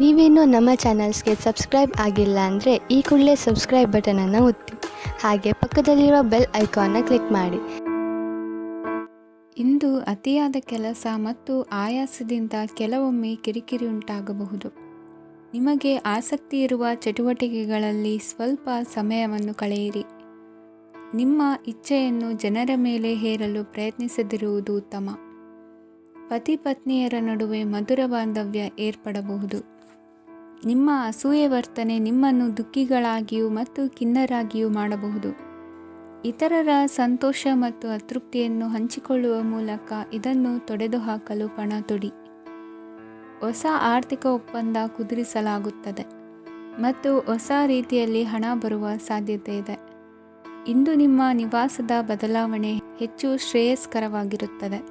ನೀವೇನೂ ನಮ್ಮ ಚಾನಲ್ಸ್ಗೆ ಸಬ್ಸ್ಕ್ರೈಬ್ ಆಗಿಲ್ಲ ಅಂದರೆ ಈ ಕೂಡಲೇ ಸಬ್ಸ್ಕ್ರೈಬ್ ಬಟನನ್ನು ಒತ್ತಿ, ಹಾಗೆ ಪಕ್ಕದಲ್ಲಿರುವ ಬೆಲ್ ಐಕಾನ್ನ ಕ್ಲಿಕ್ ಮಾಡಿ. ಇಂದು ಅತಿಯಾದ ಕೆಲಸ ಮತ್ತು ಆಯಾಸದಿಂದ ಕೆಲವೊಮ್ಮೆ ಕಿರಿಕಿರಿ ಉಂಟಾಗಬಹುದು. ನಿಮಗೆ ಆಸಕ್ತಿ ಇರುವ ಚಟುವಟಿಕೆಗಳಲ್ಲಿ ಸ್ವಲ್ಪ ಸಮಯವನ್ನು ಕಳೆಯಿರಿ. ನಿಮ್ಮ ಇಚ್ಛೆಯನ್ನು ಜನರ ಮೇಲೆ ಹೇರಲು ಪ್ರಯತ್ನಿಸದಿರುವುದು ಉತ್ತಮ. ಪತಿ ಪತ್ನಿಯರ ನಡುವೆ ಮಧುರ ಬಾಂಧವ್ಯ ಏರ್ಪಡಬಹುದು. ನಿಮ್ಮ ಅಸೂಯೆ ವರ್ತನೆ ನಿಮ್ಮನ್ನು ದುಃಖಿಗಳಾಗಿಯೂ ಮತ್ತು ಖಿನ್ನರಾಗಿಯೂ ಮಾಡಬಹುದು. ಇತರರ ಸಂತೋಷ ಮತ್ತು ಅತೃಪ್ತಿಯನ್ನು ಹಂಚಿಕೊಳ್ಳುವ ಮೂಲಕ ಇದನ್ನು ತೊಡೆದುಹಾಕಲು ಪಣ ತೊಡಿ. ಹೊಸ ಆರ್ಥಿಕ ಒಪ್ಪಂದ ಕುದುರಿಸಲಾಗುತ್ತದೆ ಮತ್ತು ಹೊಸ ರೀತಿಯಲ್ಲಿ ಹಣ ಬರುವ ಸಾಧ್ಯತೆ ಇದೆ. ಇಂದು ನಿಮ್ಮ ನಿವಾಸದ ಬದಲಾವಣೆ ಹೆಚ್ಚು ಶ್ರೇಯಸ್ಕರವಾಗಿರುತ್ತದೆ.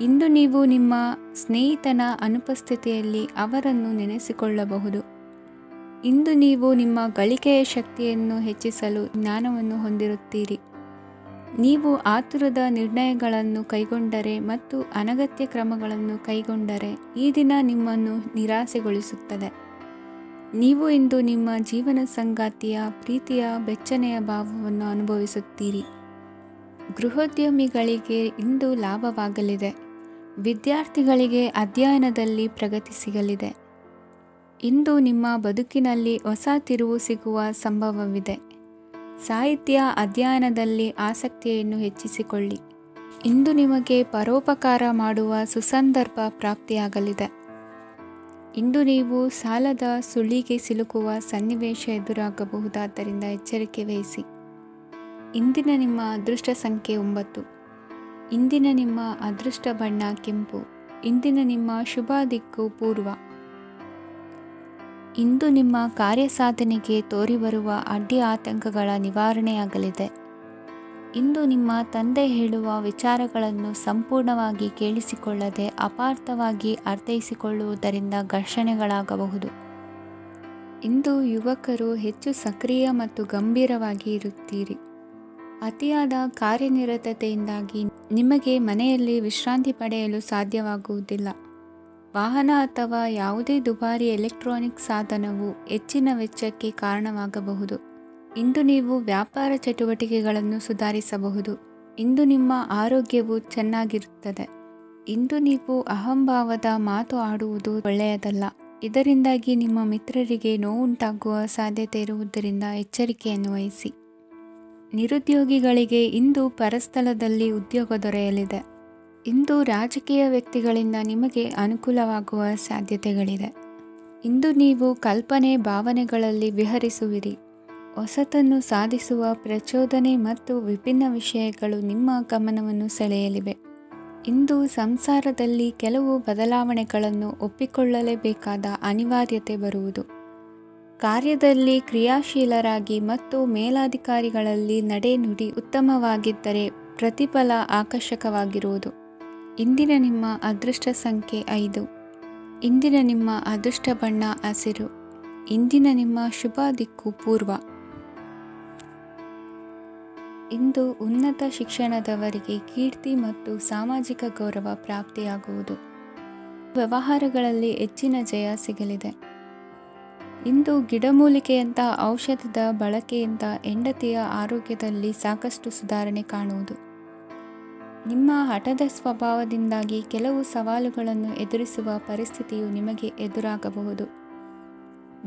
ಇಂದು ನೀವು ನಿಮ್ಮ ಸ್ನೇಹಿತನ ಅನುಪಸ್ಥಿತಿಯಲ್ಲಿ ಅವರನ್ನು ನೆನೆಸಿಕೊಳ್ಳಬಹುದು. ಇಂದು ನೀವು ನಿಮ್ಮ ಗಳಿಕೆಯ ಶಕ್ತಿಯನ್ನು ಹೆಚ್ಚಿಸಲು ಜ್ಞಾನವನ್ನು ಹೊಂದಿರುತ್ತೀರಿ. ನೀವು ಆತುರದ ನಿರ್ಣಯಗಳನ್ನು ಕೈಗೊಂಡರೆ ಮತ್ತು ಅನಗತ್ಯ ಕ್ರಮಗಳನ್ನು ಕೈಗೊಂಡರೆ ಈ ದಿನ ನಿಮ್ಮನ್ನು ನಿರಾಸೆಗೊಳಿಸುತ್ತದೆ. ನೀವು ಇಂದು ನಿಮ್ಮ ಜೀವನ ಸಂಗಾತಿಯ ಪ್ರೀತಿಯ ಬೆಚ್ಚನೆಯ ಭಾವವನ್ನು ಅನುಭವಿಸುತ್ತೀರಿ. ಗೃಹೋದ್ಯಮಿಗಳಿಗೆ ಇಂದು ಲಾಭವಾಗಲಿದೆ. ವಿದ್ಯಾರ್ಥಿಗಳಿಗೆ ಅಧ್ಯಯನದಲ್ಲಿ ಪ್ರಗತಿ ಸಿಗಲಿದೆ. ಇಂದು ನಿಮ್ಮ ಬದುಕಿನಲ್ಲಿ ಹೊಸ ತಿರುವು ಸಿಗುವ ಸಂಭವವಿದೆ. ಸಾಹಿತ್ಯ ಅಧ್ಯಯನದಲ್ಲಿ ಆಸಕ್ತಿಯನ್ನು ಹೆಚ್ಚಿಸಿಕೊಳ್ಳಿ. ಇಂದು ನಿಮಗೆ ಪರೋಪಕಾರ ಮಾಡುವ ಸುಸಂದರ್ಭ ಪ್ರಾಪ್ತಿಯಾಗಲಿದೆ. ಇಂದು ನೀವು ಸಾಲದ ಸುಳಿಗೆ ಸಿಲುಕುವ ಸನ್ನಿವೇಶ ಎದುರಾಗಬಹುದಾದ್ದರಿಂದ ಎಚ್ಚರಿಕೆ ವಹಿಸಿ. ಇಂದಿನ ನಿಮ್ಮ ಅದೃಷ್ಟ ಸಂಖ್ಯೆ 9. ಇಂದಿನ ನಿಮ್ಮ ಅದೃಷ್ಟ ಬಣ್ಣ ಕೆಂಪು. ಇಂದಿನ ನಿಮ್ಮ ಶುಭ ದಿಕ್ಕು ಪೂರ್ವ. ಇಂದು ನಿಮ್ಮ ಕಾರ್ಯಸಾಧನೆಗೆ ತೋರಿಬರುವ ಅಡ್ಡಿ ಆತಂಕಗಳ ನಿವಾರಣೆಯಾಗಲಿದೆ. ಇಂದು ನಿಮ್ಮ ತಂದೆ ಹೇಳುವ ವಿಚಾರಗಳನ್ನು ಸಂಪೂರ್ಣವಾಗಿ ಕೇಳಿಸಿಕೊಳ್ಳದೆ ಅಪಾರ್ಥವಾಗಿ ಅರ್ಥೈಸಿಕೊಳ್ಳುವುದರಿಂದ ಘರ್ಷಣೆಗಳಾಗಬಹುದು. ಇಂದು ಯುವಕರು ಹೆಚ್ಚು ಸಕ್ರಿಯ ಮತ್ತು ಗಂಭೀರವಾಗಿ ಇರುತ್ತೀರಿ. ಅತಿಯಾದ ಕಾರ್ಯನಿರತತೆಯಿಂದಾಗಿ ನಿಮಗೆ ಮನೆಯಲ್ಲಿ ವಿಶ್ರಾಂತಿ ಪಡೆಯಲು ಸಾಧ್ಯವಾಗುವುದಿಲ್ಲ. ವಾಹನ ಅಥವಾ ಯಾವುದೇ ದುಬಾರಿ ಎಲೆಕ್ಟ್ರಾನಿಕ್ ಸಾಧನವು ಹೆಚ್ಚಿನ ವೆಚ್ಚಕ್ಕೆ ಕಾರಣವಾಗಬಹುದು. ಇಂದು ನೀವು ವ್ಯಾಪಾರ ಚಟುವಟಿಕೆಗಳನ್ನು ಸುಧಾರಿಸಬಹುದು. ಇಂದು ನಿಮ್ಮ ಆರೋಗ್ಯವು ಚೆನ್ನಾಗಿರುತ್ತದೆ. ಇಂದು ನೀವು ಅಹಂಭಾವದ ಮಾತು ಆಡುವುದು ಒಳ್ಳೆಯದಲ್ಲ. ಇದರಿಂದಾಗಿ ನಿಮ್ಮ ಮಿತ್ರರಿಗೆ ನೋವುಂಟಾಗುವ ಸಾಧ್ಯತೆ ಇರುವುದರಿಂದ ಎಚ್ಚರಿಕೆಯನ್ನು ವಹಿಸಿ. ನಿರುದ್ಯೋಗಿಗಳಿಗೆ ಇಂದು ಪರಸ್ಥಳದಲ್ಲಿ ಉದ್ಯೋಗ ದೊರೆಯಲಿದೆ. ಇಂದು ರಾಜಕೀಯ ವ್ಯಕ್ತಿಗಳಿಂದ ನಿಮಗೆ ಅನುಕೂಲವಾಗುವ ಸಾಧ್ಯತೆಗಳಿದೆ. ಇಂದು ನೀವು ಕಲ್ಪನೆ ಭಾವನೆಗಳಲ್ಲಿ ವಿಹರಿಸುವಿರಿ. ಹೊಸತನ್ನು ಸಾಧಿಸುವ ಪ್ರಚೋದನೆ ಮತ್ತು ವಿಭಿನ್ನ ವಿಷಯಗಳು ನಿಮ್ಮ ಗಮನವನ್ನು ಸೆಳೆಯಲಿವೆ. ಇಂದು ಸಂಸಾರದಲ್ಲಿ ಕೆಲವು ಬದಲಾವಣೆಗಳನ್ನು ಒಪ್ಪಿಕೊಳ್ಳಲೇಬೇಕಾದ ಅನಿವಾರ್ಯತೆ ಬರುವುದು. ಕಾರ್ಯದಲ್ಲಿ ಕ್ರಿಯಾಶೀಲರಾಗಿ ಮತ್ತು ಮೇಲಾಧಿಕಾರಿಗಳಲ್ಲಿ ನಡೆನುಡಿ ಉತ್ತಮವಾಗಿದ್ದರೆ ಪ್ರತಿಫಲ ಆಕರ್ಷಕವಾಗಿರುವುದು. ಇಂದಿನ ನಿಮ್ಮ ಅದೃಷ್ಟ ಸಂಖ್ಯೆ 5. ಇಂದಿನ ನಿಮ್ಮ ಅದೃಷ್ಟ ಬಣ್ಣ ಹಸಿರು. ಇಂದಿನ ನಿಮ್ಮ ಶುಭ ದಿಕ್ಕು ಪೂರ್ವ. ಇಂದು ಉನ್ನತ ಶಿಕ್ಷಣದವರಿಗೆ ಕೀರ್ತಿ ಮತ್ತು ಸಾಮಾಜಿಕ ಗೌರವ ಪ್ರಾಪ್ತಿಯಾಗುವುದು. ವ್ಯವಹಾರಗಳಲ್ಲಿ ಹೆಚ್ಚಿನ ಜಯ ಸಿಗಲಿದೆ. ಇಂದು ಗಿಡಮೂಲಿಕೆಯಂಥ ಔಷಧದ ಬಳಕೆಯಿಂದ ಹೆಂಡತಿಯ ಆರೋಗ್ಯದಲ್ಲಿ ಸಾಕಷ್ಟು ಸುಧಾರಣೆ ಕಾಣುವುದು. ನಿಮ್ಮ ಹಠದ ಸ್ವಭಾವದಿಂದಾಗಿ ಕೆಲವು ಸವಾಲುಗಳನ್ನು ಎದುರಿಸುವ ಪರಿಸ್ಥಿತಿಯು ನಿಮಗೆ ಎದುರಾಗಬಹುದು.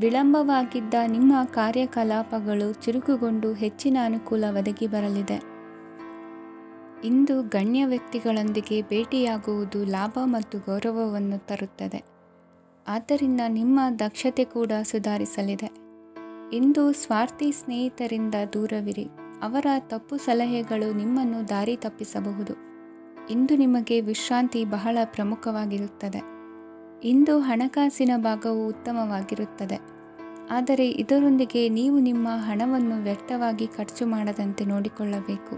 ವಿಳಂಬವಾಗಿದ್ದ ನಿಮ್ಮ ಕಾರ್ಯಕಲಾಪಗಳು ಚುರುಕುಗೊಂಡು ಹೆಚ್ಚಿನ ಅನುಕೂಲ ಒದಗಿ ಬರಲಿದೆ. ಇಂದು ಗಣ್ಯ ವ್ಯಕ್ತಿಗಳೊಂದಿಗೆ ಭೇಟಿಯಾಗುವುದು ಲಾಭ ಮತ್ತು ಗೌರವವನ್ನು ತರುತ್ತದೆ. ಆದ್ದರಿಂದ ನಿಮ್ಮ ದಕ್ಷತೆ ಕೂಡ ಸುಧಾರಿಸಲಿದೆ. ಇಂದು ಸ್ವಾರ್ಥಿ ಸ್ನೇಹಿತರಿಂದ ದೂರವಿರಿ. ಅವರ ತಪ್ಪು ಸಲಹೆಗಳು ನಿಮ್ಮನ್ನು ದಾರಿ ತಪ್ಪಿಸಬಹುದು. ಇಂದು ನಿಮಗೆ ವಿಶ್ರಾಂತಿ ಬಹಳ ಪ್ರಮುಖವಾಗಿರುತ್ತದೆ. ಇಂದು ಹಣಕಾಸಿನ ಭಾಗವು ಉತ್ತಮವಾಗಿರುತ್ತದೆ. ಆದರೆ ಇದರೊಂದಿಗೆ ನೀವು ನಿಮ್ಮ ಹಣವನ್ನು ವ್ಯರ್ಥವಾಗಿ ಖರ್ಚು ಮಾಡದಂತೆ ನೋಡಿಕೊಳ್ಳಬೇಕು.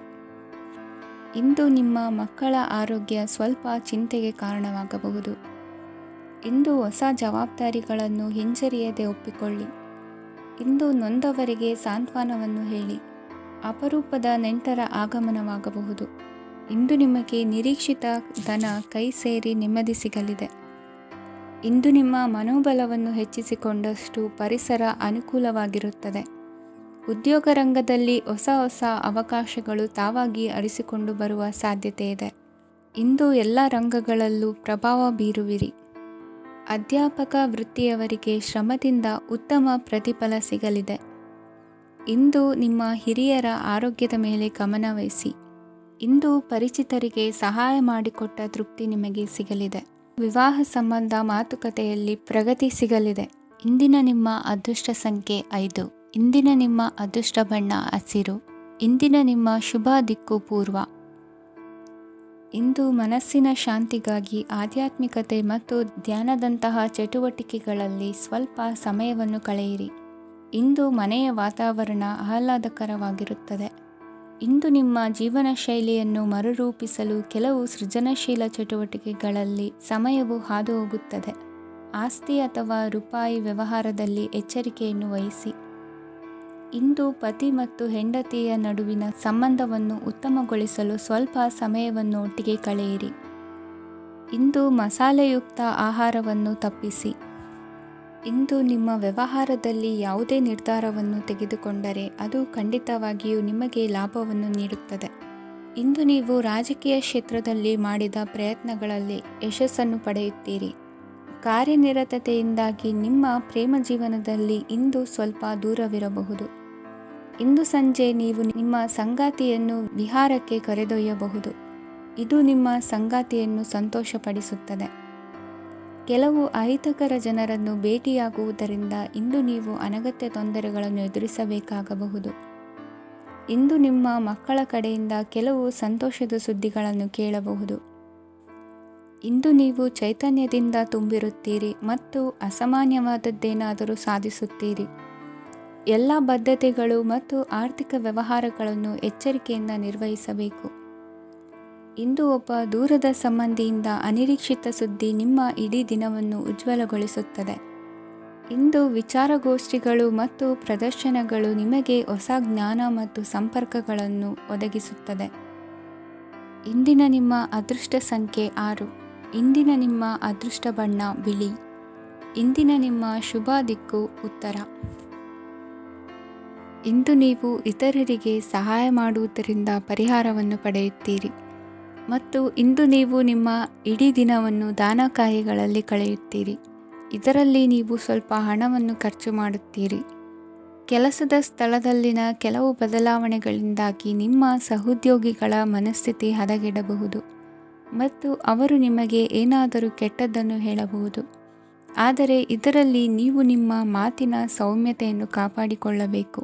ಇಂದು ನಿಮ್ಮ ಮಕ್ಕಳ ಆರೋಗ್ಯ ಸ್ವಲ್ಪ ಚಿಂತೆಗೆ ಕಾರಣವಾಗಬಹುದು. ಇಂದು ಹೊಸ ಜವಾಬ್ದಾರಿಗಳನ್ನು ಹಿಂಜರಿಯದೆ ಒಪ್ಪಿಕೊಳ್ಳಿ. ಇಂದು ನೊಂದವರಿಗೆ ಸಾಂತ್ವನವನ್ನು ಹೇಳಿ. ಅಪರೂಪದ ನೆಂಟರ ಆಗಮನವಾಗಬಹುದು. ಇಂದು ನಿಮಗೆ ನಿರೀಕ್ಷಿತ ಧನ ಕೈ ಸೇರಿ ನೆಮ್ಮದಿ ಸಿಗಲಿದೆ. ಇಂದು ನಿಮ್ಮ ಮನೋಬಲವನ್ನು ಹೆಚ್ಚಿಸಿಕೊಂಡಷ್ಟು ಪರಿಸರ ಅನುಕೂಲವಾಗಿರುತ್ತದೆ. ಉದ್ಯೋಗ ರಂಗದಲ್ಲಿ ಹೊಸ ಹೊಸ ಅವಕಾಶಗಳು ತಾವಾಗಿ ಅರಿಸಿಕೊಂಡು ಬರುವ ಸಾಧ್ಯತೆ ಇದೆ. ಇಂದು ಎಲ್ಲ ರಂಗಗಳಲ್ಲೂ ಪ್ರಭಾವ ಬೀರುವಿರಿ. ಅಧ್ಯಾಪಕ ವೃತ್ತಿಯವರಿಗೆ ಶ್ರಮದಿಂದ ಉತ್ತಮ ಪ್ರತಿಫಲ ಸಿಗಲಿದೆ. ಇಂದು ನಿಮ್ಮ ಹಿರಿಯರ ಆರೋಗ್ಯದ ಮೇಲೆ ಗಮನವಹಿಸಿ. ಇಂದು ಪರಿಚಿತರಿಗೆ ಸಹಾಯ ಮಾಡಿಕೊಟ್ಟ ತೃಪ್ತಿ ನಿಮಗೆ ಸಿಗಲಿದೆ. ವಿವಾಹ ಸಂಬಂಧ ಮಾತುಕತೆಯಲ್ಲಿ ಪ್ರಗತಿ ಸಿಗಲಿದೆ. ಇಂದಿನ ನಿಮ್ಮ ಅದೃಷ್ಟ ಸಂಖ್ಯೆ 5. ಇಂದಿನ ನಿಮ್ಮ ಅದೃಷ್ಟ ಬಣ್ಣ ಹಸಿರು. ಇಂದಿನ ನಿಮ್ಮ ಶುಭ ದಿಕ್ಕು ಪೂರ್ವ. ಇಂದು ಮನಸ್ಸಿನ ಶಾಂತಿಗಾಗಿ ಆಧ್ಯಾತ್ಮಿಕತೆ ಮತ್ತು ಧ್ಯಾನದಂತಹ ಚಟುವಟಿಕೆಗಳಲ್ಲಿ ಸ್ವಲ್ಪ ಸಮಯವನ್ನು ಕಳೆಯಿರಿ. ಇಂದು ಮನೆಯ ವಾತಾವರಣ ಆಹ್ಲಾದಕರವಾಗಿರುತ್ತದೆ. ಇಂದು ನಿಮ್ಮ ಜೀವನ ಶೈಲಿಯನ್ನು ಮರುರೂಪಿಸಲು ಕೆಲವು ಸೃಜನಶೀಲ ಚಟುವಟಿಕೆಗಳಲ್ಲಿ ಸಮಯವು ಹಾದುಹೋಗುತ್ತದೆ. ಆಸ್ತಿ ಅಥವಾ ರೂಪಾಯಿ ವ್ಯವಹಾರದಲ್ಲಿ ಎಚ್ಚರಿಕೆಯನ್ನು ವಹಿಸಿ. ಇಂದು ಪತಿ ಮತ್ತು ಹೆಂಡತಿಯ ನಡುವಿನ ಸಂಬಂಧವನ್ನು ಉತ್ತಮಗೊಳಿಸಲು ಸ್ವಲ್ಪ ಸಮಯವನ್ನು ಒಟ್ಟಿಗೆ ಕಳೆಯಿರಿ. ಇಂದು ಮಸಾಲೆಯುಕ್ತ ಆಹಾರವನ್ನು ತಪ್ಪಿಸಿ. ಇಂದು ನಿಮ್ಮ ವ್ಯವಹಾರದಲ್ಲಿ ಯಾವುದೇ ನಿರ್ಧಾರವನ್ನು ತೆಗೆದುಕೊಂಡರೆ ಅದು ಖಂಡಿತವಾಗಿಯೂ ನಿಮಗೆ ಲಾಭವನ್ನು ನೀಡುತ್ತದೆ. ಇಂದು ನೀವು ರಾಜಕೀಯ ಕ್ಷೇತ್ರದಲ್ಲಿ ಮಾಡಿದ ಪ್ರಯತ್ನಗಳಲ್ಲಿ ಯಶಸ್ಸನ್ನು ಪಡೆಯುತ್ತೀರಿ. ಕಾರ್ಯನಿರತತೆಯಿಂದಾಗಿ ನಿಮ್ಮ ಪ್ರೇಮ ಜೀವನದಲ್ಲಿ ಇಂದು ಸ್ವಲ್ಪ ದೂರವಿರಬಹುದು. ಇಂದು ಸಂಜೆ ನೀವು ನಿಮ್ಮ ಸಂಗಾತಿಯನ್ನು ವಿಹಾರಕ್ಕೆ ಕರೆದೊಯ್ಯಬಹುದು. ಇದು ನಿಮ್ಮ ಸಂಗಾತಿಯನ್ನು ಸಂತೋಷಪಡಿಸುತ್ತದೆ. ಕೆಲವು ಅಹಿತಕರ ಜನರನ್ನು ಭೇಟಿಯಾಗುವುದರಿಂದ ಇಂದು ನೀವು ಅನಗತ್ಯ ತೊಂದರೆಗಳನ್ನು ಎದುರಿಸಬೇಕಾಗಬಹುದು. ಇಂದು ನಿಮ್ಮ ಮಕ್ಕಳ ಕಡೆಯಿಂದ ಕೆಲವು ಸಂತೋಷದ ಸುದ್ದಿಗಳನ್ನು ಕೇಳಬಹುದು. ಇಂದು ನೀವು ಚೈತನ್ಯದಿಂದ ತುಂಬಿರುತ್ತೀರಿ ಮತ್ತು ಅಸಾಮಾನ್ಯವಾದದ್ದೇನಾದರೂ ಸಾಧಿಸುತ್ತೀರಿ. ಎಲ್ಲ ಬದ್ಧತೆಗಳು ಮತ್ತು ಆರ್ಥಿಕ ವ್ಯವಹಾರಗಳನ್ನು ಎಚ್ಚರಿಕೆಯಿಂದ ನಿರ್ವಹಿಸಬೇಕು. ಇಂದು ಒಬ್ಬ ದೂರದ ಸಂಬಂಧಿಯಿಂದ ಅನಿರೀಕ್ಷಿತ ಸುದ್ದಿ ನಿಮ್ಮ ಇಡೀ ದಿನವನ್ನು ಉಜ್ವಲಗೊಳಿಸುತ್ತದೆ. ಇಂದು ವಿಚಾರಗೋಷ್ಠಿಗಳು ಮತ್ತು ಪ್ರದರ್ಶನಗಳು ನಿಮಗೆ ಹೊಸ ಜ್ಞಾನ ಮತ್ತು ಸಂಪರ್ಕಗಳನ್ನು ಒದಗಿಸುತ್ತದೆ. ಇಂದಿನ ನಿಮ್ಮ ಅದೃಷ್ಟ ಸಂಖ್ಯೆ 6. ಇಂದಿನ ನಿಮ್ಮ ಅದೃಷ್ಟ ಬಣ್ಣ ಬಿಳಿ. ಇಂದಿನ ನಿಮ್ಮ ಶುಭ ದಿಕ್ಕು ಉತ್ತರ. ಇಂದು ನೀವು ಇತರರಿಗೆ ಸಹಾಯ ಮಾಡುವುದರಿಂದ ಪರಿಹಾರವನ್ನು ಪಡೆಯುತ್ತೀರಿ ಮತ್ತು ಇಂದು ನೀವು ನಿಮ್ಮ ಇಡೀ ದಿನವನ್ನು ದಾನ ಕಾರ್ಯಗಳಲ್ಲಿ ಕಳೆಯುತ್ತೀರಿ. ಇದರಲ್ಲಿ ನೀವು ಸ್ವಲ್ಪ ಹಣವನ್ನು ಖರ್ಚು ಮಾಡುತ್ತೀರಿ. ಕೆಲಸದ ಸ್ಥಳದಲ್ಲಿನ ಕೆಲವು ಬದಲಾವಣೆಗಳಿಂದಾಗಿ ನಿಮ್ಮ ಸಹೋದ್ಯೋಗಿಗಳ ಮನಸ್ಥಿತಿ ಹದಗೆಡಬಹುದು ಮತ್ತು ಅವರು ನಿಮಗೆ ಏನಾದರೂ ಕೆಟ್ಟದ್ದನ್ನು ಹೇಳಬಹುದು. ಆದರೆ ಇದರಲ್ಲಿ ನೀವು ನಿಮ್ಮ ಮಾತಿನ ಸೌಮ್ಯತೆಯನ್ನು ಕಾಪಾಡಿಕೊಳ್ಳಬೇಕು.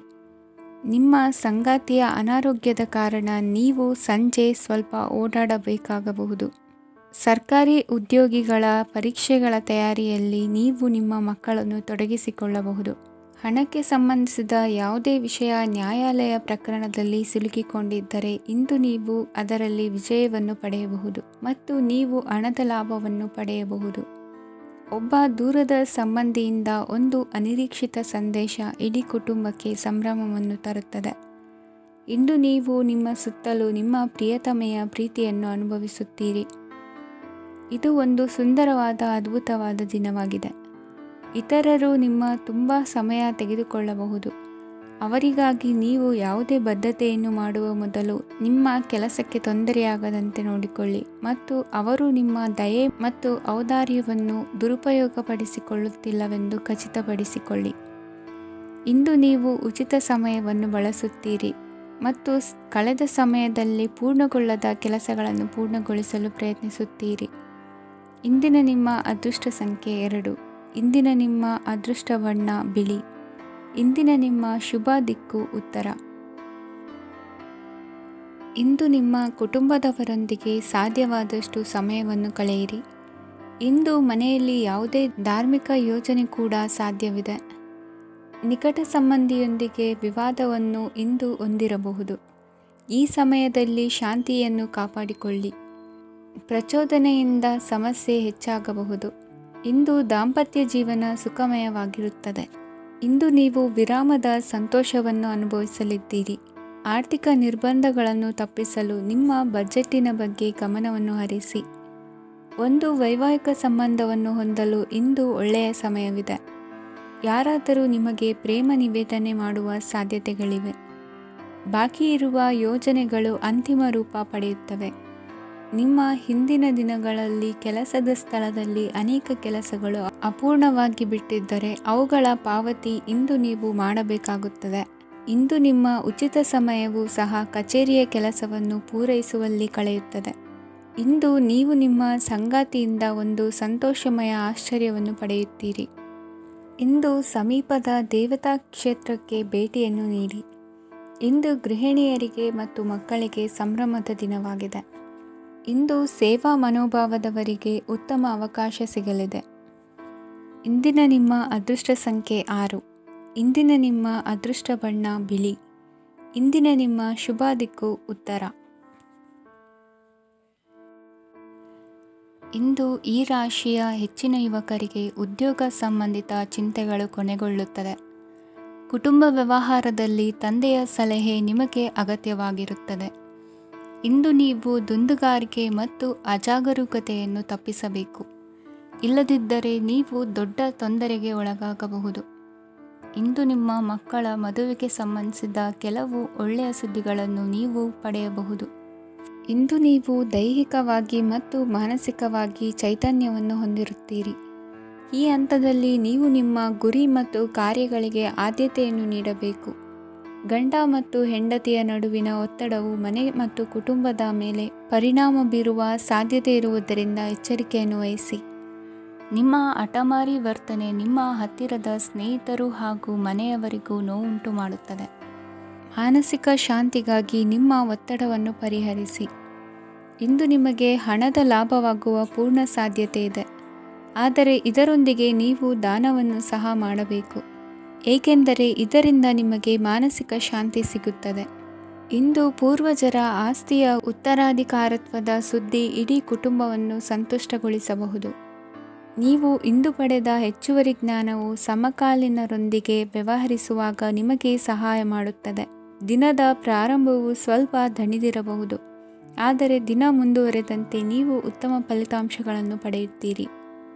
ನಿಮ್ಮ ಸಂಗಾತಿಯ ಅನಾರೋಗ್ಯದ ಕಾರಣ ನೀವು ಸಂಜೆ ಸ್ವಲ್ಪ ಓಡಾಡಬೇಕಾಗಬಹುದು. ಸರ್ಕಾರಿ ಉದ್ಯೋಗಿಗಳ ಪರೀಕ್ಷೆಗಳ ತಯಾರಿಯಲ್ಲಿ ನೀವು ನಿಮ್ಮ ಮಕ್ಕಳನ್ನು ತೊಡಗಿಸಿಕೊಳ್ಳಬಹುದು. ಹಣಕ್ಕೆ ಸಂಬಂಧಿಸಿದ ಯಾವುದೇ ವಿಷಯ ನ್ಯಾಯಾಲಯ ಪ್ರಕರಣದಲ್ಲಿ ಸಿಲುಕಿಕೊಂಡಿದ್ದರೆ ಇಂದು ನೀವು ಅದರಲ್ಲಿ ವಿಜಯವನ್ನು ಪಡೆಯಬಹುದು ಮತ್ತು ನೀವು ಹಣದ ಲಾಭವನ್ನು ಪಡೆಯಬಹುದು. ಒಬ್ಬ ದೂರದ ಸಂಬಂಧಿಯಿಂದ ಒಂದು ಅನಿರೀಕ್ಷಿತ ಸಂದೇಶ ಇಡೀ ಕುಟುಂಬಕ್ಕೆ ಸಂಭ್ರಮವನ್ನು ತರುತ್ತದೆ. ಇಂದು ನೀವು ನಿಮ್ಮ ಸುತ್ತಲೂ ನಿಮ್ಮ ಪ್ರಿಯತಮೆಯ ಪ್ರೀತಿಯನ್ನು ಅನುಭವಿಸುತ್ತೀರಿ. ಇದು ಒಂದು ಸುಂದರವಾದ ಅದ್ಭುತವಾದ ದಿನವಾಗಿದೆ. ಇತರರು ನಿಮ್ಮ ತುಂಬ ಸಮಯ ತೆಗೆದುಕೊಳ್ಳಬಹುದು. ಅವರಿಗಾಗಿ ನೀವು ಯಾವುದೇ ಬದ್ಧತೆಯನ್ನು ಮಾಡುವ ಮೊದಲು ನಿಮ್ಮ ಕೆಲಸಕ್ಕೆ ತೊಂದರೆಯಾಗದಂತೆ ನೋಡಿಕೊಳ್ಳಿ ಮತ್ತು ಅವರು ನಿಮ್ಮ ದಯೆ ಮತ್ತು ಔದಾರ್ಯವನ್ನು ದುರುಪಯೋಗಪಡಿಸಿಕೊಳ್ಳುತ್ತಿಲ್ಲವೆಂದು ಖಚಿತಪಡಿಸಿಕೊಳ್ಳಿ. ಇಂದು ನೀವು ಉಚಿತ ಸಮಯವನ್ನು ಬಳಸುತ್ತೀರಿ ಮತ್ತು ಕಳೆದ ಸಮಯದಲ್ಲಿ ಪೂರ್ಣಗೊಳ್ಳದ ಕೆಲಸಗಳನ್ನು ಪೂರ್ಣಗೊಳಿಸಲು ಪ್ರಯತ್ನಿಸುತ್ತೀರಿ. ಇಂದಿನ ನಿಮ್ಮ ಅದೃಷ್ಟ ಸಂಖ್ಯೆ 2. ಇಂದಿನ ನಿಮ್ಮ ಅದೃಷ್ಟ ಬಣ್ಣ ಬಿಳಿ. ಇಂದಿನ ನಿಮ್ಮ ಶುಭ ದಿಕ್ಕು ಉತ್ತರ. ಇಂದು ನಿಮ್ಮ ಕುಟುಂಬದವರೊಂದಿಗೆ ಸಾಧ್ಯವಾದಷ್ಟು ಸಮಯವನ್ನು ಕಳೆಯಿರಿ. ಇಂದು ಮನೆಯಲ್ಲಿ ಯಾವುದೇ ಧಾರ್ಮಿಕ ಯೋಜನೆ ಕೂಡ ಸಾಧ್ಯವಿದೆ. ನಿಕಟ ಸಂಬಂಧಿಯೊಂದಿಗೆ ವಿವಾದವನ್ನು ಇಂದು ಹೊಂದಿರಬಹುದು. ಈ ಸಮಯದಲ್ಲಿ ಶಾಂತಿಯನ್ನು ಕಾಪಾಡಿಕೊಳ್ಳಿ. ಪ್ರಚೋದನೆಯಿಂದ ಸಮಸ್ಯೆ ಹೆಚ್ಚಾಗಬಹುದು. ಇಂದು ದಾಂಪತ್ಯ ಜೀವನ ಸುಖಮಯವಾಗಿರುತ್ತದೆ. ಇಂದು ನೀವು ವಿರಾಮದ ಸಂತೋಷವನ್ನು ಅನುಭವಿಸಲಿದ್ದೀರಿ. ಆರ್ಥಿಕ ನಿರ್ಬಂಧಗಳನ್ನು ತಪ್ಪಿಸಲು ನಿಮ್ಮ ಬಜೆಟ್ಟಿನ ಬಗ್ಗೆ ಗಮನವನ್ನು ಹರಿಸಿ. ಒಂದು ವೈವಾಹಿಕ ಸಂಬಂಧವನ್ನು ಹೊಂದಲು ಇಂದು ಒಳ್ಳೆಯ ಸಮಯವಿದೆ. ಯಾರಾದರೂ ನಿಮಗೆ ಪ್ರೇಮ ನಿವೇದನೆ ಮಾಡುವ ಸಾಧ್ಯತೆಗಳಿವೆ. ಬಾಕಿ ಇರುವ ಯೋಜನೆಗಳು ಅಂತಿಮ ರೂಪ ಪಡೆಯುತ್ತವೆ. ನಿಮ್ಮ ಹಿಂದಿನ ದಿನಗಳಲ್ಲಿ ಕೆಲಸದ ಸ್ಥಳದಲ್ಲಿ ಅನೇಕ ಕೆಲಸಗಳು ಅಪೂರ್ಣವಾಗಿ ಬಿಟ್ಟಿದ್ದರೆ ಅವುಗಳ ಪಾವತಿ ಇಂದು ನೀವು ಮಾಡಬೇಕಾಗುತ್ತದೆ. ಇಂದು ನಿಮ್ಮ ಉಚಿತ ಸಮಯವೂ ಸಹ ಕಚೇರಿಯ ಕೆಲಸವನ್ನು ಪೂರೈಸುವಲ್ಲಿ ಕಳೆಯುತ್ತದೆ. ಇಂದು ನೀವು ನಿಮ್ಮ ಸಂಗಾತಿಯಿಂದ ಒಂದು ಸಂತೋಷಮಯ ಆಶ್ಚರ್ಯವನ್ನು ಪಡೆಯುತ್ತೀರಿ. ಇಂದು ಸಮೀಪದ ದೇವತಾ ಕ್ಷೇತ್ರಕ್ಕೆ ಭೇಟಿಯನ್ನು ನೀಡಿ. ಇಂದು ಗೃಹಿಣಿಯರಿಗೆ ಮತ್ತು ಮಕ್ಕಳಿಗೆ ಸಂಭ್ರಮದ ದಿನವಾಗಿದೆ. ಇಂದು ಸೇವಾ ಮನೋಭಾವದವರಿಗೆ ಉತ್ತಮ ಅವಕಾಶ ಸಿಗಲಿದೆ. ಇಂದಿನ ನಿಮ್ಮ ಅದೃಷ್ಟ ಸಂಖ್ಯೆ 6. ಇಂದಿನ ನಿಮ್ಮ ಅದೃಷ್ಟ ಬಣ್ಣ ಬಿಳಿ. ಇಂದಿನ ನಿಮ್ಮ ಶುಭ ದಿಕ್ಕು ಉತ್ತರ. ಇಂದು ಈ ರಾಶಿಯ ಹೆಚ್ಚಿನ ಯುವಕರಿಗೆ ಉದ್ಯೋಗ ಸಂಬಂಧಿತ ಚಿಂತೆಗಳು ಕೊನೆಗೊಳ್ಳುತ್ತದೆ. ಕುಟುಂಬ ವ್ಯವಹಾರದಲ್ಲಿ ತಂದೆಯ ಸಲಹೆ ನಿಮಗೆ ಅಗತ್ಯವಾಗಿರುತ್ತದೆ. ಇಂದು ನೀವು ದುಂದುಗಾರಿಕೆ ಮತ್ತು ಅಜಾಗರೂಕತೆಯನ್ನು ತಪ್ಪಿಸಬೇಕು. ಇಲ್ಲದಿದ್ದರೆ ನೀವು ದೊಡ್ಡ ತೊಂದರೆಗೆ ಒಳಗಾಗಬಹುದು. ಇಂದು ನಿಮ್ಮ ಮಕ್ಕಳ ಮದುವೆಗೆ ಸಂಬಂಧಿಸಿದ ಕೆಲವು ಒಳ್ಳೆಯ ಸುದ್ದಿಗಳನ್ನು ನೀವು ಪಡೆಯಬಹುದು. ಇಂದು ನೀವು ದೈಹಿಕವಾಗಿ ಮತ್ತು ಮಾನಸಿಕವಾಗಿ ಚೈತನ್ಯವನ್ನು ಹೊಂದಿರುತ್ತೀರಿ. ಈ ಹಂತದಲ್ಲಿ ನೀವು ನಿಮ್ಮ ಗುರಿ ಮತ್ತು ಕಾರ್ಯಗಳಿಗೆ ಆದ್ಯತೆಯನ್ನು ನೀಡಬೇಕು. ಗಂಡ ಮತ್ತು ಹೆಂಡತಿಯ ನಡುವಿನ ಒತ್ತಡವು ಮನೆ ಮತ್ತು ಕುಟುಂಬದ ಮೇಲೆ ಪರಿಣಾಮ ಬೀರುವ ಸಾಧ್ಯತೆ ಇರುವುದರಿಂದ ಎಚ್ಚರಿಕೆಯನ್ನು ವಹಿಸಿ. ನಿಮ್ಮ ಹಠಮಾರಿ ವರ್ತನೆ ನಿಮ್ಮ ಹತ್ತಿರದ ಸ್ನೇಹಿತರು ಹಾಗೂ ಮನೆಯವರಿಗೂ ನೋವುಂಟು ಮಾಡುತ್ತದೆ. ಮಾನಸಿಕ ಶಾಂತಿಗಾಗಿ ನಿಮ್ಮ ಒತ್ತಡವನ್ನು ಪರಿಹರಿಸಿ. ಇಂದು ನಿಮಗೆ ಹಣದ ಲಾಭವಾಗುವ ಪೂರ್ಣ ಸಾಧ್ಯತೆ ಇದೆ. ಆದರೆ ಇದರೊಂದಿಗೆ ನೀವು ದಾನವನ್ನು ಸಹ ಮಾಡಬೇಕು, ಏಕೆಂದರೆ ಇದರಿಂದ ನಿಮಗೆ ಮಾನಸಿಕ ಶಾಂತಿ ಸಿಗುತ್ತದೆ. ಇಂದು ಪೂರ್ವಜರ ಆಸ್ತಿಯ ಉತ್ತರಾಧಿಕಾರತ್ವದ ಸುದ್ದಿ ಇಡೀ ಕುಟುಂಬವನ್ನು ಸಂತುಷ್ಟಗೊಳಿಸಬಹುದು. ನೀವು ಇಂದು ಪಡೆದ ಹೆಚ್ಚುವರಿ ಜ್ಞಾನವು ಸಮಕಾಲೀನರೊಂದಿಗೆ ವ್ಯವಹರಿಸುವಾಗ ನಿಮಗೆ ಸಹಾಯ ಮಾಡುತ್ತದೆ. ದಿನದ ಪ್ರಾರಂಭವು ಸ್ವಲ್ಪ ದಣಿದಿರಬಹುದು, ಆದರೆ ದಿನ ಮುಂದುವರೆದಂತೆ ನೀವು ಉತ್ತಮ ಫಲಿತಾಂಶಗಳನ್ನು ಪಡೆಯುತ್ತೀರಿ.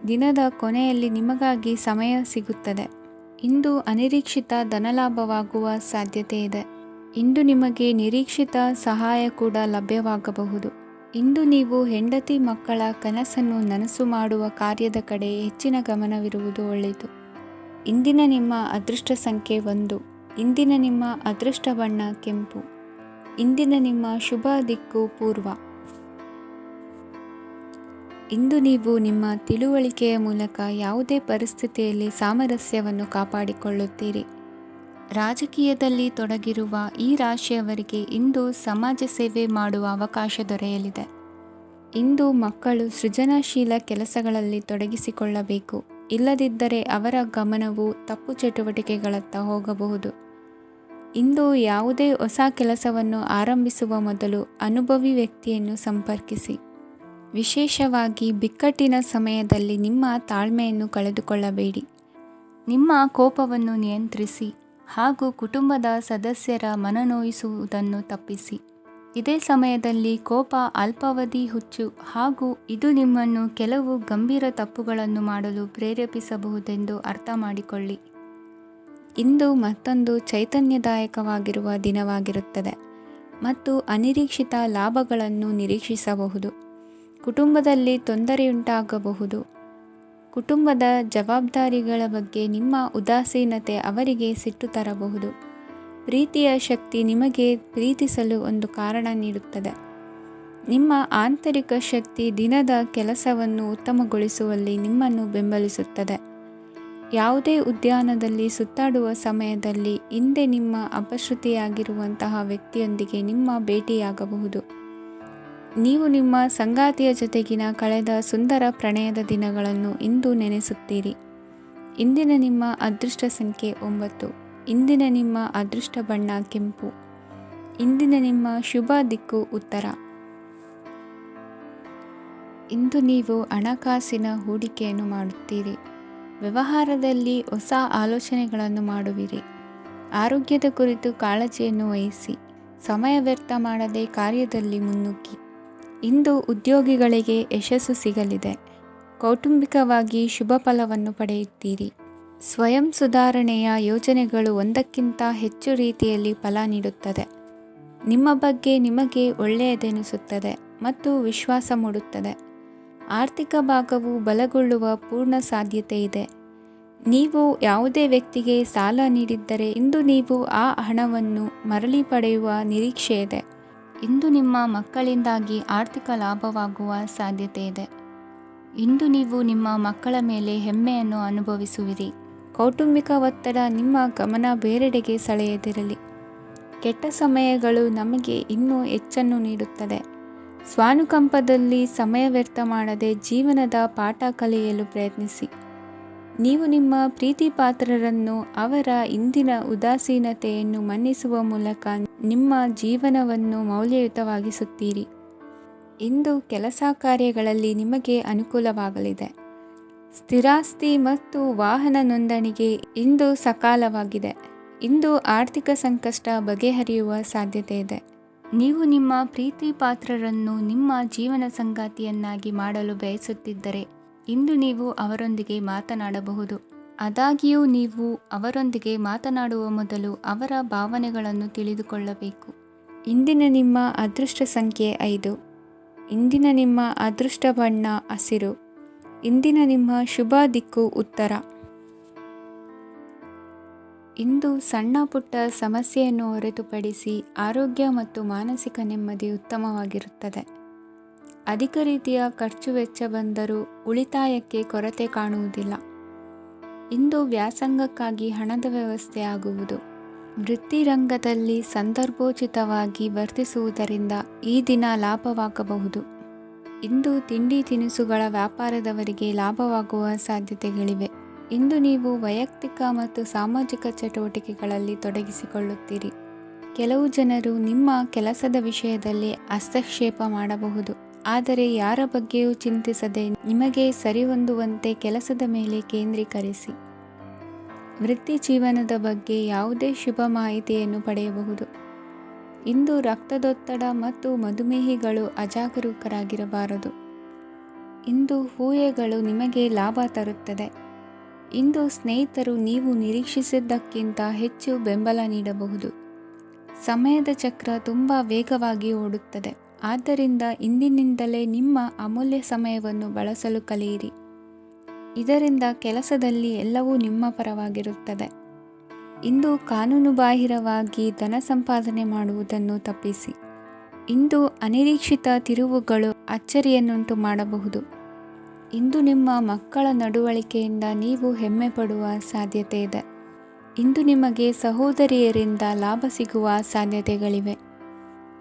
ದಿನದ ಕೊನೆಯಲ್ಲಿ ನಿಮಗಾಗಿ ಸಮಯ ಸಿಗುತ್ತದೆ. ಇಂದು ಅನಿರೀಕ್ಷಿತ ಧನಲಾಭವಾಗುವ ಸಾಧ್ಯತೆ ಇದೆ. ಇಂದು ನಿಮಗೆ ನಿರೀಕ್ಷಿತ ಸಹಾಯ ಕೂಡ ಲಭ್ಯವಾಗಬಹುದು. ಇಂದು ನೀವು ಹೆಂಡತಿ ಮಕ್ಕಳ ಕನಸನ್ನು ನನಸು ಮಾಡುವ ಕಾರ್ಯದ ಕಡೆ ಹೆಚ್ಚಿನ ಗಮನವಿರುವುದು ಒಳ್ಳೆಯದು. ಇಂದಿನ ನಿಮ್ಮ ಅದೃಷ್ಟ ಸಂಖ್ಯೆ 1. ಇಂದಿನ ನಿಮ್ಮ ಅದೃಷ್ಟ ಬಣ್ಣ ಕೆಂಪು. ಇಂದಿನ ನಿಮ್ಮ ಶುಭ ದಿಕ್ಕು ಪೂರ್ವ. ಇಂದು ನೀವು ನಿಮ್ಮ ತಿಳುವಳಿಕೆಯ ಮೂಲಕ ಯಾವುದೇ ಪರಿಸ್ಥಿತಿಯಲ್ಲಿ ಸಾಮರಸ್ಯವನ್ನು ಕಾಪಾಡಿಕೊಳ್ಳುತ್ತೀರಿ. ರಾಜಕೀಯದಲ್ಲಿ ತೊಡಗಿರುವ ಈ ರಾಶಿಯವರಿಗೆ ಇಂದು ಸಮಾಜ ಸೇವೆ ಮಾಡುವ ಅವಕಾಶ ದೊರೆಯಲಿದೆ. ಇಂದು ಮಕ್ಕಳು ಸೃಜನಶೀಲ ಕೆಲಸಗಳಲ್ಲಿ ತೊಡಗಿಸಿಕೊಳ್ಳಬೇಕು. ಇಲ್ಲದಿದ್ದರೆ ಅವರ ಗಮನವು ತಪ್ಪು ಚಟುವಟಿಕೆಗಳತ್ತ ಹೋಗಬಹುದು. ಇಂದು ಯಾವುದೇ ಹೊಸ ಕೆಲಸವನ್ನು ಆರಂಭಿಸುವ ಮೊದಲು ಅನುಭವಿ ವ್ಯಕ್ತಿಯನ್ನು ಸಂಪರ್ಕಿಸಿ. ವಿಶೇಷವಾಗಿ ಬಿಕ್ಕಟ್ಟಿನ ಸಮಯದಲ್ಲಿ ನಿಮ್ಮ ತಾಳ್ಮೆಯನ್ನು ಕಳೆದುಕೊಳ್ಳಬೇಡಿ. ನಿಮ್ಮ ಕೋಪವನ್ನು ನಿಯಂತ್ರಿಸಿ ಹಾಗೂ ಕುಟುಂಬದ ಸದಸ್ಯರ ಮನನೋಯಿಸುವುದನ್ನು ತಪ್ಪಿಸಿ. ಇದೇ ಸಮಯದಲ್ಲಿ ಕೋಪ ಅಲ್ಪಾವಧಿ ಹುಚ್ಚು ಹಾಗೂ ಇದು ನಿಮ್ಮನ್ನು ಕೆಲವು ಗಂಭೀರ ತಪ್ಪುಗಳನ್ನು ಮಾಡಲು ಪ್ರೇರೇಪಿಸಬಹುದೆಂದು ಅರ್ಥ ಮಾಡಿಕೊಳ್ಳಿ. ಇಂದು ಮತ್ತೊಂದು ಚೈತನ್ಯದಾಯಕವಾಗಿರುವ ದಿನವಾಗಿರುತ್ತದೆ ಮತ್ತು ಅನಿರೀಕ್ಷಿತ ಲಾಭಗಳನ್ನು ನಿರೀಕ್ಷಿಸಬಹುದು. ಕುಟುಂಬದಲ್ಲಿ ತೊಂದರೆಯುಂಟಾಗಬಹುದು. ಕುಟುಂಬದ ಜವಾಬ್ದಾರಿಗಳ ಬಗ್ಗೆ ನಿಮ್ಮ ಉದಾಸೀನತೆ ಅವರಿಗೆ ಸಿಟ್ಟು ತರಬಹುದು. ಪ್ರೀತಿಯ ಶಕ್ತಿ ನಿಮಗೆ ಪ್ರೀತಿಸಲು ಒಂದು ಕಾರಣ ನೀಡುತ್ತದೆ. ನಿಮ್ಮ ಆಂತರಿಕ ಶಕ್ತಿ ದಿನದ ಕೆಲಸವನ್ನು ಉತ್ತಮಗೊಳಿಸುವಲ್ಲಿ ನಿಮ್ಮನ್ನು ಬೆಂಬಲಿಸುತ್ತದೆ. ಯಾವುದೇ ಉದ್ಯಾನದಲ್ಲಿ ಸುತ್ತಾಡುವ ಸಮಯದಲ್ಲಿ ಹಿಂದೆ ನಿಮ್ಮ ಅಪಶ್ರುತಿಯಾಗಿರುವಂತಹ ವ್ಯಕ್ತಿಯೊಂದಿಗೆ ನಿಮ್ಮ ಭೇಟಿಯಾಗಬಹುದು. ನೀವು ನಿಮ್ಮ ಸಂಗಾತಿಯ ಜೊತೆಗಿನ ಕಳೆದ ಸುಂದರ ಪ್ರಣಯದ ದಿನಗಳನ್ನು ಇಂದು ನೆನೆಸುತ್ತೀರಿ. ಇಂದಿನ ನಿಮ್ಮ ಅದೃಷ್ಟ ಸಂಖ್ಯೆ 9. ಇಂದಿನ ನಿಮ್ಮ ಅದೃಷ್ಟ ಬಣ್ಣ ಕೆಂಪು. ಇಂದಿನ ನಿಮ್ಮ ಶುಭ ದಿಕ್ಕು ಉತ್ತರ. ಇಂದು ನೀವು ಹಣಕಾಸಿನ ಹೂಡಿಕೆಯನ್ನು ಮಾಡುತ್ತೀರಿ. ವ್ಯವಹಾರದಲ್ಲಿ ಹೊಸ ಆಲೋಚನೆಗಳನ್ನು ಮಾಡುವಿರಿ. ಆರೋಗ್ಯದ ಕುರಿತು ಕಾಳಜಿಯನ್ನು ವಹಿಸಿ. ಸಮಯ ವ್ಯರ್ಥ ಮಾಡದೆ ಕಾರ್ಯದಲ್ಲಿ ಮುನ್ನುಗ್ಗಿ. ಇಂದು ಉದ್ಯೋಗಿಗಳಿಗೆ ಯಶಸ್ಸು ಸಿಗಲಿದೆ. ಕೌಟುಂಬಿಕವಾಗಿ ಶುಭ ಫಲವನ್ನು ಪಡೆಯುತ್ತೀರಿ. ಸ್ವಯಂ ಸುಧಾರಣೆಯ ಯೋಜನೆಗಳು ಒಂದಕ್ಕಿಂತ ಹೆಚ್ಚು ರೀತಿಯಲ್ಲಿ ಫಲ ನೀಡುತ್ತದೆ. ನಿಮ್ಮ ಬಗ್ಗೆ ನಿಮಗೆ ಒಳ್ಳೆಯದೆನಿಸುತ್ತದೆ ಮತ್ತು ವಿಶ್ವಾಸ ಮೂಡುತ್ತದೆ. ಆರ್ಥಿಕ ಭಾಗವು ಬಲಗೊಳ್ಳುವ ಪೂರ್ಣ ಸಾಧ್ಯತೆ ಇದೆ. ನೀವು ಯಾವುದೇ ವ್ಯಕ್ತಿಗೆ ಸಾಲ ನೀಡಿದ್ದರೆ ಇಂದು ನೀವು ಆ ಹಣವನ್ನು ಮರಳಿ ಪಡೆಯುವ ನಿರೀಕ್ಷೆ ಇದೆ. ಇಂದು ನಿಮ್ಮ ಮಕ್ಕಳಿಂದಾಗಿ ಆರ್ಥಿಕ ಲಾಭವಾಗುವ ಸಾಧ್ಯತೆ ಇದೆ. ಇಂದು ನೀವು ನಿಮ್ಮ ಮಕ್ಕಳ ಮೇಲೆ ಹೆಮ್ಮೆಯನ್ನು ಅನುಭವಿಸುವಿರಿ. ಕೌಟುಂಬಿಕ ಒತ್ತಡ ನಿಮ್ಮ ಗಮನ ಬೇರೆಡೆಗೆ ಸೆಳೆಯದಿರಲಿ. ಕೆಟ್ಟ ಸಮಯಗಳು ನಮಗೆ ಇನ್ನೂ ಹೆಚ್ಚನ್ನು ನೀಡುತ್ತದೆ. ಸ್ವಾನುಕಂಪದಲ್ಲಿ ಸಮಯ ವ್ಯರ್ಥ ಮಾಡದೆ ಜೀವನದ ಪಾಠ ಕಲಿಯಲು ಪ್ರಯತ್ನಿಸಿ. ನೀವು ನಿಮ್ಮ ಪ್ರೀತಿ ಪಾತ್ರರನ್ನು ಅವರ ಇಂದಿನ ಉದಾಸೀನತೆಯನ್ನು ಮನ್ನಿಸುವ ಮೂಲಕ ನಿಮ್ಮ ಜೀವನವನ್ನು ಮೌಲ್ಯಯುತವಾಗಿಸುತ್ತೀರಿ. ಇಂದು ಕೆಲಸ ಕಾರ್ಯಗಳಲ್ಲಿ ನಿಮಗೆ ಅನುಕೂಲವಾಗಲಿದೆ. ಸ್ಥಿರಾಸ್ತಿ ಮತ್ತು ವಾಹನ ನೋಂದಣಿಗೆ ಇಂದು ಸಕಾಲವಾಗಿದೆ. ಇಂದು ಆರ್ಥಿಕ ಸಂಕಷ್ಟ ಬಗೆಹರಿಯುವ ಸಾಧ್ಯತೆ ಇದೆ. ನೀವು ನಿಮ್ಮ ಪ್ರೀತಿ ಪಾತ್ರರನ್ನು ನಿಮ್ಮ ಜೀವನ ಸಂಗಾತಿಯನ್ನಾಗಿ ಮಾಡಲು ಬಯಸುತ್ತಿದ್ದರೆ ಇಂದು ನೀವು ಅವರೊಂದಿಗೆ ಮಾತನಾಡಬಹುದು. ಆದಾಗ್ಯೂ ನೀವು ಅವರೊಂದಿಗೆ ಮಾತನಾಡುವ ಮೊದಲು ಅವರ ಭಾವನೆಗಳನ್ನು ತಿಳಿದುಕೊಳ್ಳಬೇಕು. ಇಂದಿನ ನಿಮ್ಮ ಅದೃಷ್ಟ ಸಂಖ್ಯೆ 5. ಇಂದಿನ ನಿಮ್ಮ ಅದೃಷ್ಟ ಬಣ್ಣ ಹಸಿರು. ಇಂದಿನ ನಿಮ್ಮ ಶುಭ ದಿಕ್ಕು ಉತ್ತರ. ಇಂದು ಸಣ್ಣ ಪುಟ್ಟ ಸಮಸ್ಯೆಯನ್ನು ಹೊರತುಪಡಿಸಿ ಆರೋಗ್ಯ ಮತ್ತು ಮಾನಸಿಕ ನೆಮ್ಮದಿ ಉತ್ತಮವಾಗಿರುತ್ತದೆ. ಅಧಿಕ ರೀತಿಯ ಖರ್ಚು ವೆಚ್ಚ ಬಂದರೂ ಉಳಿತಾಯಕ್ಕೆ ಕೊರತೆ ಕಾಣುವುದಿಲ್ಲ. ಇಂದು ವ್ಯಾಸಂಗಕ್ಕಾಗಿ ಹಣದ ವ್ಯವಸ್ಥೆ ಆಗುವುದು. ವೃತ್ತಿರಂಗದಲ್ಲಿ ಸಂದರ್ಭೋಚಿತವಾಗಿ ವರ್ತಿಸುವುದರಿಂದ ಈ ದಿನ ಲಾಭವಾಗಬಹುದು. ಇಂದು ತಿಂಡಿ ತಿನಿಸುಗಳ ವ್ಯಾಪಾರದವರಿಗೆ ಲಾಭವಾಗುವ ಸಾಧ್ಯತೆಗಳಿವೆ. ಇಂದು ನೀವು ವೈಯಕ್ತಿಕ ಮತ್ತು ಸಾಮಾಜಿಕ ಚಟುವಟಿಕೆಗಳಲ್ಲಿ ತೊಡಗಿಸಿಕೊಳ್ಳುತ್ತೀರಿ. ಕೆಲವು ಜನರು ನಿಮ್ಮ ಕೆಲಸದ ವಿಷಯದಲ್ಲಿ ಹಸ್ತಕ್ಷೇಪ ಮಾಡಬಹುದು. ಆದರೆ ಯಾರ ಬಗ್ಗೆಯೂ ಚಿಂತಿಸದೆ ನಿಮಗೆ ಸರಿಹೊಂದುವಂತೆ ಕೆಲಸದ ಮೇಲೆ ಕೇಂದ್ರೀಕರಿಸಿ. ವೃತ್ತಿ ಜೀವನದ ಬಗ್ಗೆ ಯಾವುದೇ ಶುಭ ಮಾಹಿತಿಯನ್ನು ಪಡೆಯಬಹುದು. ಇಂದು ರಕ್ತದೊತ್ತಡ ಮತ್ತು ಮಧುಮೇಹಿಗಳು ಅಜಾಗರೂಕರಾಗಿರಬಾರದು. ಇಂದು ಊಹೆಗಳು ನಿಮಗೆ ಲಾಭ ತರುತ್ತದೆ. ಇಂದು ಸ್ನೇಹಿತರು ನೀವು ನಿರೀಕ್ಷಿಸಿದ್ದಕ್ಕಿಂತ ಹೆಚ್ಚು ಬೆಂಬಲ ನೀಡಬಹುದು. ಸಮಯದ ಚಕ್ರ ತುಂಬ ವೇಗವಾಗಿ ಓಡುತ್ತದೆ. ಆದ್ದರಿಂದ ಇಂದಿನಿಂದಲೇ ನಿಮ್ಮ ಅಮೂಲ್ಯ ಸಮಯವನ್ನು ಬಳಸಲು ಕಲಿಯಿರಿ. ಇದರಿಂದ ಕೆಲಸದಲ್ಲಿ ಎಲ್ಲವೂ ನಿಮ್ಮ ಪರವಾಗಿರುತ್ತದೆ. ಇಂದು ಕಾನೂನುಬಾಹಿರವಾಗಿ ಧನ ಸಂಪಾದನೆ ಮಾಡುವುದನ್ನು ತಪ್ಪಿಸಿ. ಇಂದು ಅನಿರೀಕ್ಷಿತ ತಿರುವುಗಳು ಅಚ್ಚರಿಯನ್ನುಂಟು ಮಾಡಬಹುದು. ಇಂದು ನಿಮ್ಮ ಮಕ್ಕಳ ನಡವಳಿಕೆಯಿಂದ ನೀವು ಹೆಮ್ಮೆ ಪಡುವ ಸಾಧ್ಯತೆ ಇದೆ. ಇಂದು ನಿಮಗೆ ಸಹೋದರಿಯರಿಂದ ಲಾಭ ಸಿಗುವ ಸಾಧ್ಯತೆಗಳಿವೆ.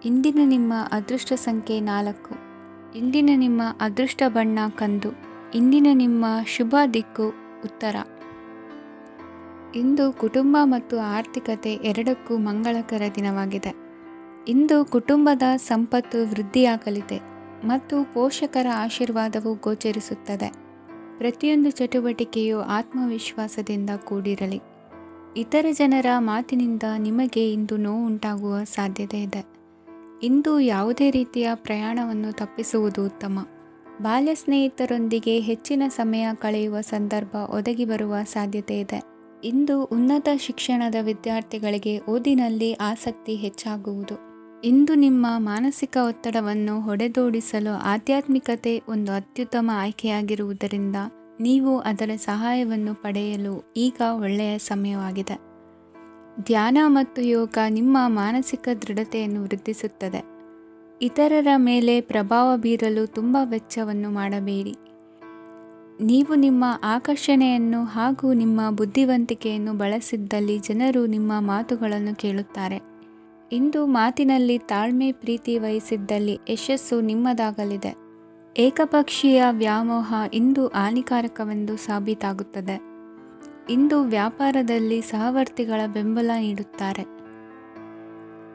ಇಂದಿನ ನಿಮ್ಮ ಅದೃಷ್ಟ ಸಂಖ್ಯೆ 4. ಇಂದಿನ ನಿಮ್ಮ ಅದೃಷ್ಟ ಬಣ್ಣ ಕಂದು. ಇಂದಿನ ನಿಮ್ಮ ಶುಭ ದಿಕ್ಕು ಉತ್ತರ. ಇಂದು ಕುಟುಂಬ ಮತ್ತು ಆರ್ಥಿಕತೆ ಎರಡಕ್ಕೂ ಮಂಗಳಕರ ದಿನವಾಗಿದೆ. ಇಂದು ಕುಟುಂಬದ ಸಂಪತ್ತು ವೃದ್ಧಿಯಾಗಲಿದೆ ಮತ್ತು ಪೋಷಕರ ಆಶೀರ್ವಾದವು ಗೋಚರಿಸುತ್ತದೆ. ಪ್ರತಿಯೊಂದು ಚಟುವಟಿಕೆಯು ಆತ್ಮವಿಶ್ವಾಸದಿಂದ ಕೂಡಿರಲಿ. ಇತರ ಜನರ ಮಾತಿನಿಂದ ನಿಮಗೆ ಇಂದು ನೋವು ಉಂಟಾಗುವ ಸಾಧ್ಯತೆ ಇದೆ. ಇಂದು ಯಾವುದೇ ರೀತಿಯ ಪ್ರಯಾಣವನ್ನು ತಪ್ಪಿಸುವುದು ಉತ್ತಮ. ಬಾಲ್ಯ ಸ್ನೇಹಿತರೊಂದಿಗೆ ಹೆಚ್ಚಿನ ಸಮಯ ಕಳೆಯುವ ಸಂದರ್ಭ ಒದಗಿ ಬರುವ ಸಾಧ್ಯತೆ ಇದೆ. ಇಂದು ಉನ್ನತ ಶಿಕ್ಷಣದ ವಿದ್ಯಾರ್ಥಿಗಳಿಗೆ ಓದಿನಲ್ಲಿ ಆಸಕ್ತಿ ಹೆಚ್ಚಾಗುವುದು. ಇಂದು ನಿಮ್ಮ ಮಾನಸಿಕ ಒತ್ತಡವನ್ನು ಹೊಡೆದೋಡಿಸಲು ಆಧ್ಯಾತ್ಮಿಕತೆ ಒಂದು ಅತ್ಯುತ್ತಮ ಆಯ್ಕೆಯಾಗಿರುವುದರಿಂದ ನೀವು ಅದರ ಸಹಾಯವನ್ನು ಪಡೆಯಲು ಈಗ ಒಳ್ಳೆಯ ಸಮಯವಾಗಿದೆ. ಧ್ಯಾನ ಮತ್ತು ಯೋಗ ನಿಮ್ಮ ಮಾನಸಿಕ ದೃಢತೆಯನ್ನು ವೃದ್ಧಿಸುತ್ತದೆ. ಇತರರ ಮೇಲೆ ಪ್ರಭಾವ ಬೀರಲು ತುಂಬ ವೆಚ್ಚವನ್ನು ಮಾಡಬೇಡಿ. ನೀವು ನಿಮ್ಮ ಆಕರ್ಷಣೆಯನ್ನು ಹಾಗೂ ನಿಮ್ಮ ಬುದ್ಧಿವಂತಿಕೆಯನ್ನು ಬಳಸಿದ್ದಲ್ಲಿ ಜನರು ನಿಮ್ಮ ಮಾತುಗಳನ್ನು ಕೇಳುತ್ತಾರೆ. ಇಂದು ಮಾತಿನಲ್ಲಿ ತಾಳ್ಮೆ ಪ್ರೀತಿ ವಹಿಸಿದ್ದಲ್ಲಿ ಯಶಸ್ಸು ನಿಮ್ಮದಾಗಲಿದೆ. ಏಕಪಕ್ಷೀಯ ವ್ಯಾಮೋಹ ಇಂದು ಹಾನಿಕಾರಕವೆಂದು ಸಾಬೀತಾಗುತ್ತದೆ. ಇಂದು ವ್ಯಾಪಾರದಲ್ಲಿ ಸಹವರ್ತಿಗಳ ಬೆಂಬಲ ನೀಡುತ್ತಾರೆ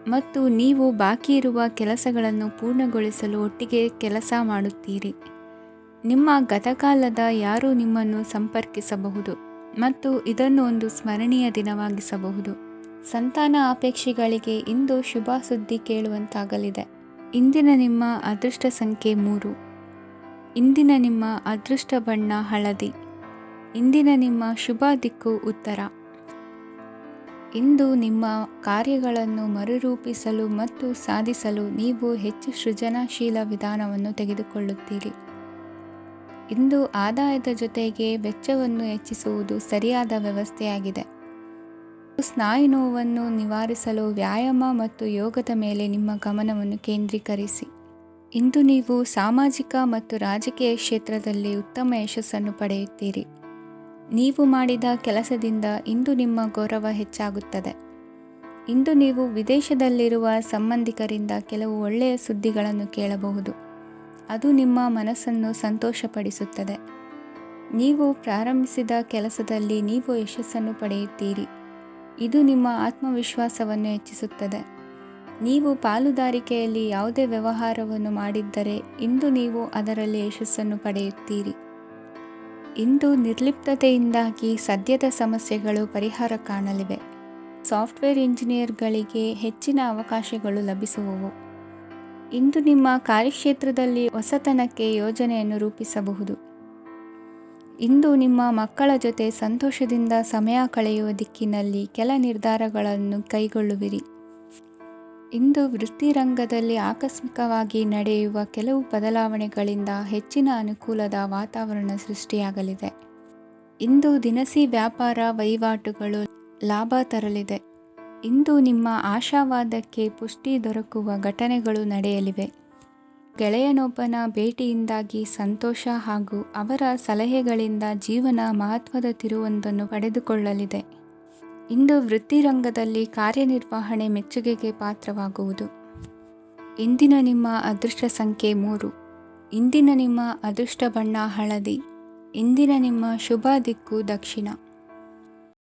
ಮತ್ತು ನೀವು ಬಾಕಿ ಇರುವ ಕೆಲಸಗಳನ್ನು ಪೂರ್ಣಗೊಳಿಸಲು ಒಟ್ಟಿಗೆ ಕೆಲಸ ಮಾಡುತ್ತೀರಿ. ನಿಮ್ಮ ಗತಕಾಲದ ಯಾರೂ ನಿಮ್ಮನ್ನು ಸಂಪರ್ಕಿಸಬಹುದು ಮತ್ತು ಇದನ್ನು ಒಂದು ಸ್ಮರಣೀಯ ದಿನವಾಗಿಸಬಹುದು. ಸಂತಾನ ಅಪೇಕ್ಷಿಗಳಿಗೆ ಇಂದು ಶುಭ ಸುದ್ದಿ ಕೇಳುವಂತಾಗಲಿದೆ. ಇಂದಿನ ನಿಮ್ಮ ಅದೃಷ್ಟ ಸಂಖ್ಯೆ 3. ಇಂದಿನ ನಿಮ್ಮ ಅದೃಷ್ಟ ಬಣ್ಣ ಹಳದಿ. ಇಂದಿನ ನಿಮ್ಮ ಶುಭ ದಿಕ್ಕು ಉತ್ತರ. ಇಂದು ನಿಮ್ಮ ಕಾರ್ಯಗಳನ್ನು ಮರುರೂಪಿಸಲು ಮತ್ತು ಸಾಧಿಸಲು ನೀವು ಹೆಚ್ಚು ಸೃಜನಶೀಲ ವಿಧಾನವನ್ನು ತೆಗೆದುಕೊಳ್ಳುತ್ತೀರಿ. ಇಂದು ಆದಾಯದ ಜೊತೆಗೆ ವೆಚ್ಚವನ್ನು ಹೆಚ್ಚಿಸುವುದು ಸರಿಯಾದ ವ್ಯವಸ್ಥೆಯಾಗಿದೆ. ಸ್ನಾಯು ನೋವನ್ನು ನಿವಾರಿಸಲು ವ್ಯಾಯಾಮ ಮತ್ತು ಯೋಗದ ಮೇಲೆ ನಿಮ್ಮ ಗಮನವನ್ನು ಕೇಂದ್ರೀಕರಿಸಿ. ಇಂದು ನೀವು ಸಾಮಾಜಿಕ ಮತ್ತು ರಾಜಕೀಯ ಕ್ಷೇತ್ರದಲ್ಲಿ ಉತ್ತಮ ಯಶಸ್ಸನ್ನು ಪಡೆಯುತ್ತೀರಿ. ನೀವು ಮಾಡಿದ ಕೆಲಸದಿಂದ ಇಂದು ನಿಮ್ಮ ಗೌರವ ಹೆಚ್ಚಾಗುತ್ತದೆ. ಇಂದು ನೀವು ವಿದೇಶದಲ್ಲಿರುವ ಸಂಬಂಧಿಕರಿಂದ ಕೆಲವು ಒಳ್ಳೆಯ ಸುದ್ದಿಗಳನ್ನು ಕೇಳಬಹುದು. ಅದು ನಿಮ್ಮ ಮನಸ್ಸನ್ನು ಸಂತೋಷಪಡಿಸುತ್ತದೆ. ನೀವು ಪ್ರಾರಂಭಿಸಿದ ಕೆಲಸದಲ್ಲಿ ನೀವು ಯಶಸ್ಸನ್ನು ಪಡೆಯುತ್ತೀರಿ. ಇದು ನಿಮ್ಮ ಆತ್ಮವಿಶ್ವಾಸವನ್ನು ಹೆಚ್ಚಿಸುತ್ತದೆ. ನೀವು ಪಾಲುದಾರಿಕೆಯಲ್ಲಿ ಯಾವುದೇ ವ್ಯವಹಾರವನ್ನು ಮಾಡಿದ್ದರೆ ಇಂದು ನೀವು ಅದರಲ್ಲಿ ಯಶಸ್ಸನ್ನು ಪಡೆಯುತ್ತೀರಿ. ಇಂದು ನಿರ್ಲಿಪ್ತತೆಯಿಂದಾಗಿ ಸದ್ಯದ ಸಮಸ್ಯೆಗಳು ಪರಿಹಾರ ಕಾಣಲಿವೆ. ಸಾಫ್ಟ್ವೇರ್ ಇಂಜಿನಿಯರ್ಗಳಿಗೆ ಹೆಚ್ಚಿನ ಅವಕಾಶಗಳು ಲಭಿಸುವವು. ಇಂದು ನಿಮ್ಮ ಕಾರ್ಯಕ್ಷೇತ್ರದಲ್ಲಿ ಹೊಸತನಕ್ಕೆ ಯೋಜನೆಯನ್ನು ರೂಪಿಸಬಹುದು. ಇಂದು ನಿಮ್ಮ ಮಕ್ಕಳ ಜೊತೆ ಸಂತೋಷದಿಂದ ಸಮಯ ಕಳೆಯುವ ದಿಕ್ಕಿನಲ್ಲಿ ಕೆಲ ನಿರ್ಧಾರಗಳನ್ನು ಕೈಗೊಳ್ಳುವಿರಿ. ಇಂದು ವೃತ್ತಿರಂಗದಲ್ಲಿ ಆಕಸ್ಮಿಕವಾಗಿ ನಡೆಯುವ ಕೆಲವು ಬದಲಾವಣೆಗಳಿಂದ ಹೆಚ್ಚಿನ ಅನುಕೂಲದ ವಾತಾವರಣ ಸೃಷ್ಟಿಯಾಗಲಿದೆ. ಇಂದು ದಿನಸಿ ವ್ಯಾಪಾರ ವಹಿವಾಟುಗಳು ಲಾಭ ತರಲಿದೆ. ಇಂದು ನಿಮ್ಮ ಆಶಾವಾದಕ್ಕೆ ಪುಷ್ಟಿ ದೊರಕುವ ಘಟನೆಗಳು ನಡೆಯಲಿವೆ. ಗೆಳೆಯನೊಬ್ಬನ ಭೇಟಿಯಿಂದಾಗಿ ಸಂತೋಷ ಹಾಗೂ ಅವರ ಸಲಹೆಗಳಿಂದ ಜೀವನ ಮಹತ್ವದ ತಿರುವೊಂದನ್ನು ಪಡೆದುಕೊಳ್ಳಲಿದೆ. ಇಂದು ವೃತ್ತಿರಂಗದಲ್ಲಿ ಕಾರ್ಯನಿರ್ವಹಣೆ ಮೆಚ್ಚುಗೆಗೆ ಪಾತ್ರವಾಗುವುದು. ಇಂದಿನ ನಿಮ್ಮ ಅದೃಷ್ಟ ಸಂಖ್ಯೆ 3. ಇಂದಿನ ನಿಮ್ಮ ಅದೃಷ್ಟ ಬಣ್ಣ ಹಳದಿ. ಇಂದಿನ ನಿಮ್ಮ ಶುಭ ದಿಕ್ಕು ದಕ್ಷಿಣ.